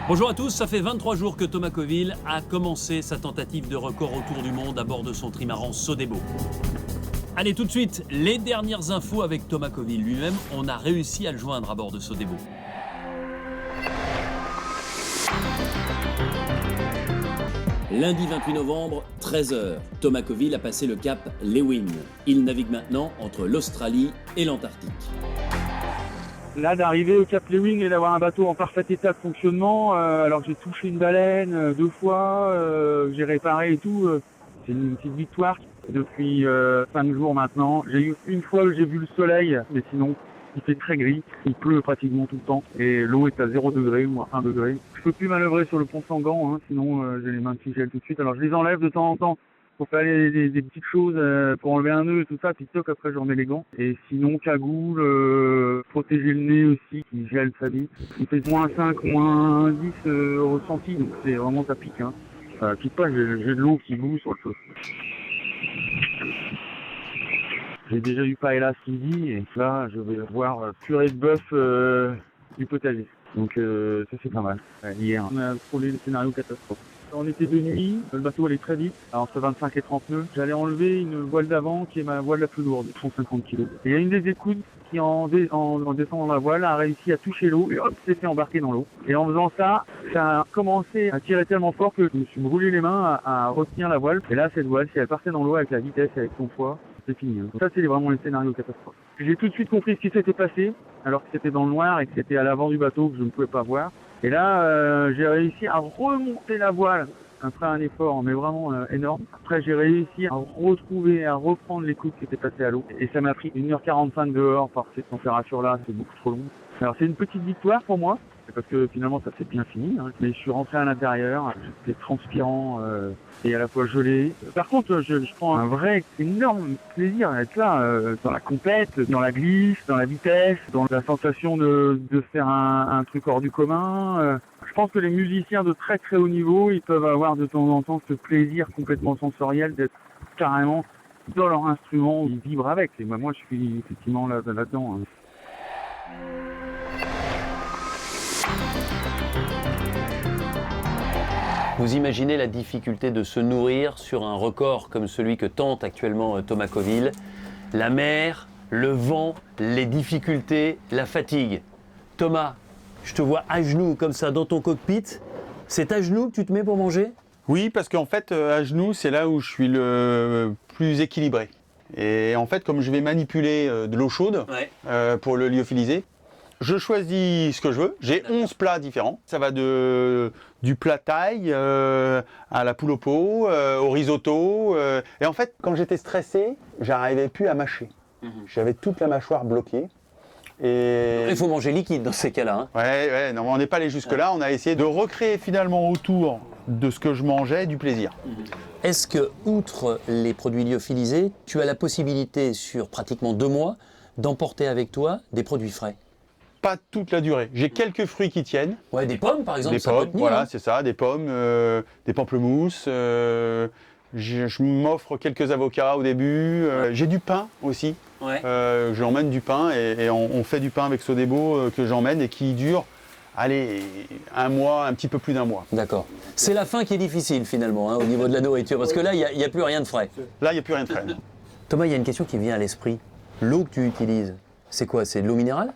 Bonjour à tous, ça fait 23 jours que Thomas Coville a commencé sa tentative de record autour du monde à bord de son trimaran Sodebo. Allez, tout de suite, les dernières infos avec Thomas Coville lui-même. On a réussi à le joindre à bord de Sodebo. Lundi 28 novembre, 13h, Thomas Coville a passé le cap Lewin. Il navigue maintenant entre l'Australie et l'Antarctique. Là, d'arriver au Cap Lewin et d'avoir un bateau en parfait état de fonctionnement, alors que j'ai touché une baleine 2 fois, j'ai réparé et tout, c'est une petite victoire. Depuis 5 jours maintenant, j'ai eu une fois où j'ai vu le soleil, mais sinon, il fait très gris, il pleut pratiquement tout le temps, et l'eau est à 0 degré ou à 1 degré. Je peux plus manœuvrer sur le pont sans gants, sinon j'ai les mains qui gèlent tout de suite. Alors je les enlève de temps en temps pour faire des petites choses, pour enlever un nœud et tout ça, puis toc, après je remets les gants. Et sinon, cagoule, protéger le nez aussi, qui gèle très vite. Il fait moins 5, moins 10 au ressenti, donc c'est vraiment ça pique. Quitte pas, j'ai de l'eau qui boue sur le feu. J'ai déjà eu paella ce midi, et là, je vais voir purée de bœuf du potager. Donc ça c'est pas mal. Hier, on a frôlé le scénario catastrophe. On était de nuit, le bateau allait très vite, entre 25 et 30 nœuds. J'allais enlever une voile d'avant qui est ma voile la plus lourde, 150 kg. Et il y a une des écoutes qui en descendant la voile a réussi à toucher l'eau et hop, s'est fait embarquer dans l'eau. Et en faisant ça, ça a commencé à tirer tellement fort que je me suis brûlé les mains à retenir la voile. Et là, cette voile, si elle partait dans l'eau avec la vitesse et avec son poids, c'est fini. Donc ça, c'est vraiment les scénarios catastrophes. J'ai tout de suite compris ce qui s'était passé, alors que c'était dans le noir et que c'était à l'avant du bateau que je ne pouvais pas voir. Et là, j'ai réussi à remonter la voile après un effort, mais vraiment énorme. Après, j'ai réussi à reprendre l'écoute qui était passée à l'eau. Et ça m'a pris 1h45 dehors par cette température-là, c'est beaucoup trop long. Alors, c'est une petite victoire pour moi, parce que finalement, ça s'est bien fini. Mais je suis rentré à l'intérieur, j'étais transpirant et à la fois gelé. Par contre, je prends un vrai énorme plaisir à être là, dans la compète, dans la glisse, dans la vitesse, dans la sensation de faire un truc hors du commun. Je pense que les musiciens de très très haut niveau, ils peuvent avoir de temps en temps ce plaisir complètement sensoriel d'être carrément dans leur instrument, ils vibrent avec. Et moi, je suis effectivement là-dedans. Vous imaginez la difficulté de se nourrir sur un record comme celui que tente actuellement Thomas Coville. La mer, le vent, les difficultés, la fatigue. Thomas, je te vois à genoux comme ça dans ton cockpit. C'est à genoux que tu te mets pour manger ? Oui, parce qu'en fait, à genoux, c'est là où je suis le plus équilibré. Et en fait, comme je vais manipuler de l'eau chaude pour le lyophiliser, je choisis ce que je veux. J'ai 11 plats différents. Ça va du plat thaï à la poule au pot, au risotto. Et en fait, quand j'étais stressé, j'arrivais plus à mâcher. J'avais toute la mâchoire bloquée. Et... Il faut manger liquide dans ces cas-là. Ouais, non, on n'est pas allé jusque-là. On a essayé de recréer finalement autour de ce que je mangeais du plaisir. Est-ce que, outre les produits lyophilisés, tu as la possibilité sur pratiquement 2 mois d'emporter avec toi des produits frais ? Pas toute la durée. J'ai quelques fruits qui tiennent. Ouais, des pommes par exemple, des ça pommes, peut tenir. voilà, c'est ça, des pommes, des pamplemousses. Je m'offre quelques avocats au début. J'ai du pain aussi. Ouais. J'emmène du pain et on fait du pain avec Sodebo que j'emmène et qui dure, allez, 1 mois, un petit peu plus d'1 mois. D'accord. C'est la fin qui est difficile finalement au niveau de la nourriture, parce que là, il n'y a plus rien de frais. Là, il n'y a plus rien de frais. Thomas, il y a une question qui me vient à l'esprit. L'eau que tu utilises, c'est quoi ? C'est de l'eau minérale ?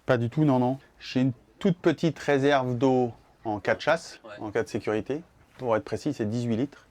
Pas du tout, non. J'ai une toute petite réserve d'eau en cas de chasse, en cas de sécurité. Pour être précis, c'est 18 litres.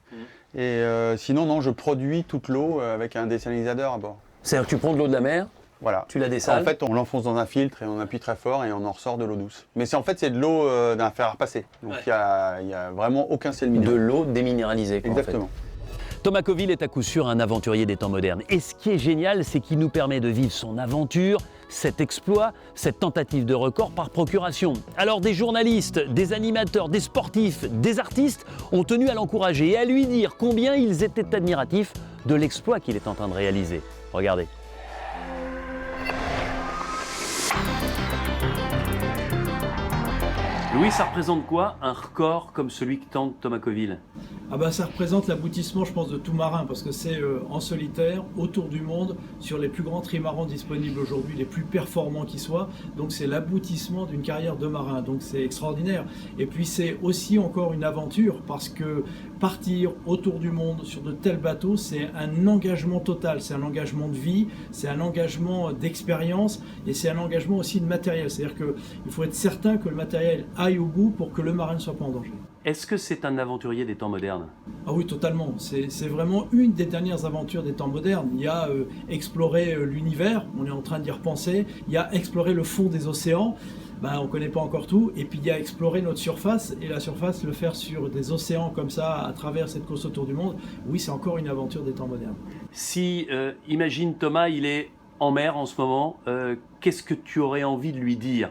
Et sinon, non, je produis toute l'eau avec un désalinisateur à bord. C'est-à-dire que tu prends de l'eau de la mer, voilà. Tu la dessales. En fait, on l'enfonce dans un filtre et on appuie très fort et on en ressort de l'eau douce. Mais c'est de l'eau d'un fer à repasser. Donc il n'y a vraiment aucun sel minéralisé. De l'eau déminéralisée. Exactement. En fait. Thomas Coville est à coup sûr un aventurier des temps modernes. Et ce qui est génial, c'est qu'il nous permet de vivre son aventure, cet exploit, cette tentative de record par procuration. Alors des journalistes, des animateurs, des sportifs, des artistes ont tenu à l'encourager et à lui dire combien ils étaient admiratifs de l'exploit qu'il est en train de réaliser. Regardez. Louis, ça représente quoi un record comme celui que tente Thomas Coville ? Ah bah, ça représente l'aboutissement, je pense, de tout marin, parce que c'est en solitaire, autour du monde, sur les plus grands trimarans disponibles aujourd'hui, les plus performants qui soient. Donc c'est l'aboutissement d'une carrière de marin, donc c'est extraordinaire. Et puis c'est aussi encore une aventure, parce que partir autour du monde sur de tels bateaux, c'est un engagement total, c'est un engagement de vie, c'est un engagement d'expérience, et c'est un engagement aussi de matériel. C'est-à-dire qu'il faut être certain que le matériel aille au bout pour que le marin ne soit pas en danger. Est-ce que c'est un aventurier des temps modernes? Ah oui, totalement. C'est vraiment une des dernières aventures des temps modernes. Il y a explorer l'univers, on est en train d'y repenser. Il y a explorer le fond des océans, on ne connaît pas encore tout. Et puis il y a explorer notre surface, et la surface, le faire sur des océans comme ça, à travers cette course autour du monde, oui, c'est encore une aventure des temps modernes. Si, imagine Thomas, il est en mer en ce moment, qu'est-ce que tu aurais envie de lui dire?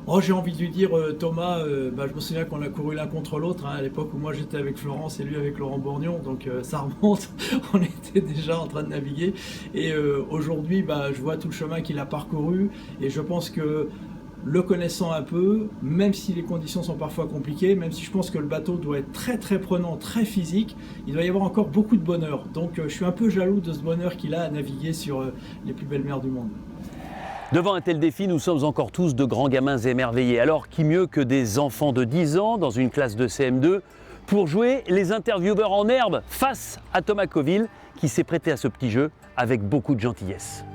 Oh, j'ai envie de lui dire, Thomas, je me souviens qu'on a couru l'un contre l'autre, à l'époque où moi j'étais avec Florence et lui avec Laurent Bourgnon, donc ça remonte, on était déjà en train de naviguer. Et aujourd'hui, je vois tout le chemin qu'il a parcouru, et je pense que, le connaissant un peu, même si les conditions sont parfois compliquées, même si je pense que le bateau doit être très très prenant, très physique, il doit y avoir encore beaucoup de bonheur. Donc je suis un peu jaloux de ce bonheur qu'il a à naviguer sur les plus belles mers du monde. Devant un tel défi, nous sommes encore tous de grands gamins émerveillés. Alors, qui mieux que des enfants de 10 ans dans une classe de CM2 pour jouer les intervieweurs en herbe face à Thomas Coville, qui s'est prêté à ce petit jeu avec beaucoup de gentillesse.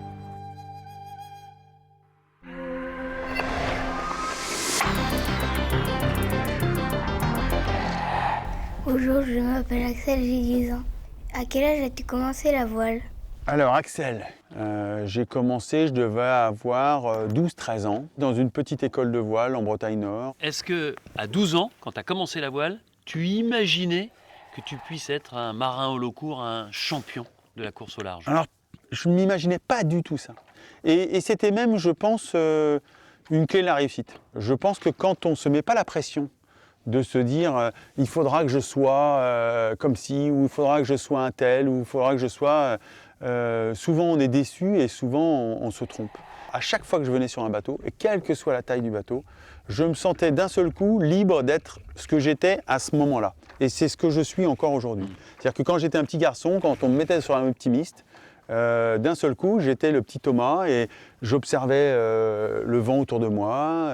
Bonjour, je m'appelle Axel, j'ai 10 ans. À quel âge as-tu commencé la voile? Alors Axel, j'ai commencé, je devais avoir 12-13 ans, dans une petite école de voile en Bretagne Nord. Est-ce que, à 12 ans, quand tu as commencé la voile, tu imaginais que tu puisses être un marin au long cours, un champion de la course au large? Alors, je ne m'imaginais pas du tout ça. Et c'était même, je pense, une clé de la réussite. Je pense que quand on ne se met pas la pression de se dire il faudra que je sois comme ci, ou il faudra que je sois un tel, ou il faudra que je sois... souvent on est déçu et souvent on se trompe. À chaque fois que je venais sur un bateau, et quelle que soit la taille du bateau, je me sentais d'un seul coup libre d'être ce que j'étais à ce moment-là. Et c'est ce que je suis encore aujourd'hui. C'est-à-dire que quand j'étais un petit garçon, quand on me mettait sur un optimiste, d'un seul coup, j'étais le petit Thomas et j'observais le vent autour de moi,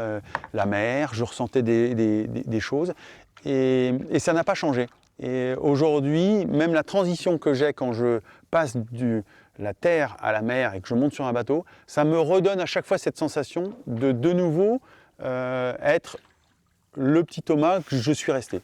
la mer, je ressentais des choses et ça n'a pas changé. Et aujourd'hui, même la transition que j'ai quand je passe de la terre à la mer et que je monte sur un bateau, ça me redonne à chaque fois cette sensation de nouveau être le petit Thomas que je suis resté.